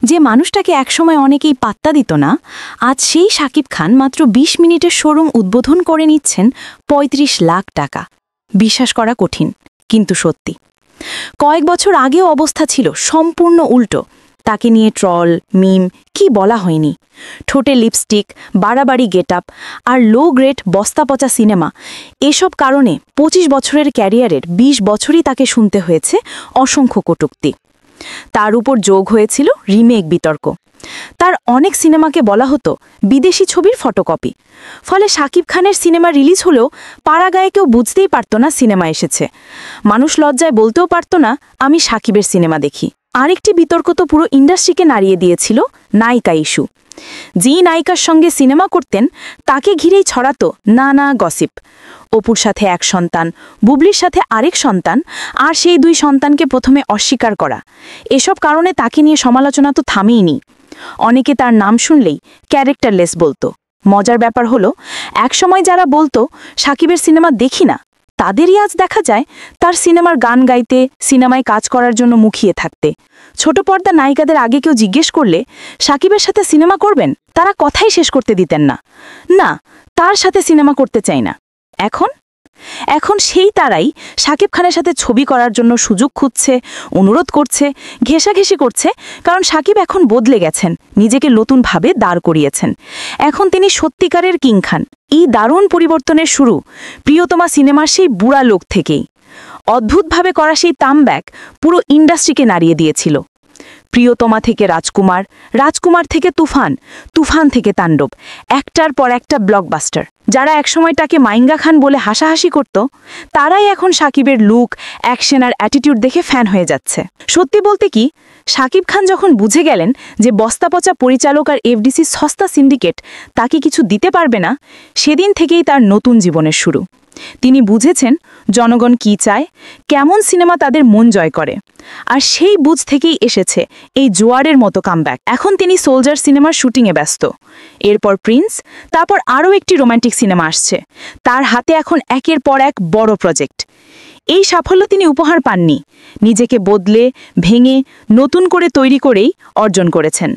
যে মানুষটাকে একসময় অনেকেই পাত্তা দিত না, আজ সেই শাকিব খান মাত্র ২০ মিনিটের শোরুম উদ্বোধন করে নিচ্ছেন ৩৫ লাখ টাকা। বিশ্বাস করা কঠিন, কিন্তু সত্যি। কয়েক বছর আগেও অবস্থা ছিল সম্পূর্ণ উল্টো। তাকে নিয়ে ট্রল, মিম কি বলা হয়নি। ঠোঁটে লিপস্টিক, বাড়াবাড়ি গেটআপ আর লো গ্রেড বস্তাপচা সিনেমা, এসব কারণে ২৫ বছরের ক্যারিয়ারের ২০ বছরই তাকে শুনতে হয়েছে অসংখ্য কটূক্তি। তার উপর যোগ হয়েছিল রিমেক বিতর্ক। তার অনেক সিনেমাকে বলা হতো বিদেশি ছবির ফটোকপি। ফলে শাকিব খানের সিনেমা রিলিজ হলেও পাড়াগায়ে কেউ বুঝতেই পারত না সিনেমা এসেছে। মানুষ লজ্জায় বলতেও পারত না আমি শাকিবের সিনেমা দেখি। আরেকটি বিতর্ক তো পুরো ইন্ডাস্ট্রিকে নাড়িয়ে দিয়েছিল, নায়িকা ইস্যু। যে নায়িকার সঙ্গে সিনেমা করতেন তাকে ঘিরেই ছড়াতো নানা গসিপ। অপুর সাথে এক সন্তান, বুবলির সাথে আরেক সন্তান, আর সেই ২ সন্তানকে প্রথমে অস্বীকার করা। এসব কারণে তাকে নিয়ে সমালোচনা তো থামেইনি। অনেকে তার নাম শুনলেই ক্যারেক্টারলেস বলতো। মজার ব্যাপার হলো, একসময় যারা বলতো শাকিবের সিনেমা দেখি না, তাদেরই আজ দেখা যায় তার সিনেমার গান গাইতে, সিনেমায় কাজ করার জন্য মুখিয়ে থাকতে। ছোট পর্দা নায়িকাদের আগে কেউ জিজ্ঞেস করলে শাকিবের সাথে সিনেমা করবেন, তারা কথাই শেষ করতে দিতেন না। না, তার সাথে সিনেমা করতে চাই না। এখন সেই তারাই শাকিব খানের সাথে ছবি করার জন্য সুযোগ খুঁজছে, অনুরোধ করছে, ঘেঁষাঘেঁষি করছে, কারণ শাকিব এখন বদলে গেছেন, নিজেকে নতুনভাবে দাঁড় করিয়েছেন। এখন তিনি সত্যিকারের কিং খান। এই দারুণ পরিবর্তনের শুরু প্রিয়তমা সিনেমার সেই বুড়া লোক থেকেই। অদ্ভুতভাবে করা সেই কামব্যাক পুরো ইন্ডাস্ট্রিকে নাড়িয়ে দিয়েছিল। প্রিয়তমা থেকে রাজকুমার, রাজকুমার থেকে তুফান, তুফান থেকে তাণ্ডব, একটার পর একটা ব্লকবাস্টার। যারা একসময় তাকে মাইঙ্গা খান বলে হাসাহাসি করত, তারাই এখন শাকিবের লুক, অ্যাকশন আর অ্যাটিটিউড দেখে ফ্যান হয়ে যাচ্ছে। সত্যি বলতে কি, শাকিব খান যখন বুঝে গেলেন যে বস্তাপচা পরিচালক আর এফডিসি সস্তা সিন্ডিকেট তাকে কিছু দিতে পারবে না, সেদিন থেকেই তার নতুন জীবনের শুরু। তিনি বুঝেছেন জনগণ কি চায়, কেমন সিনেমা তাদের মন জয় করে। আর সেই বুঝ থেকেই এসেছে এই জোয়ারের মতো কামব্যাক। এখন তিনি সোলজার সিনেমার শুটিংয়ে ব্যস্ত। এরপর প্রিন্স, তারপর আরও একটি রোমান্টিক সিনেমা আসছে। তার হাতে এখন একের পর এক বড় প্রজেক্ট। এই সাফল্য তিনি উপহার পাননি, নিজেকে বদলে, ভেঙে, নতুন করে তৈরি করেই অর্জন করেছেন।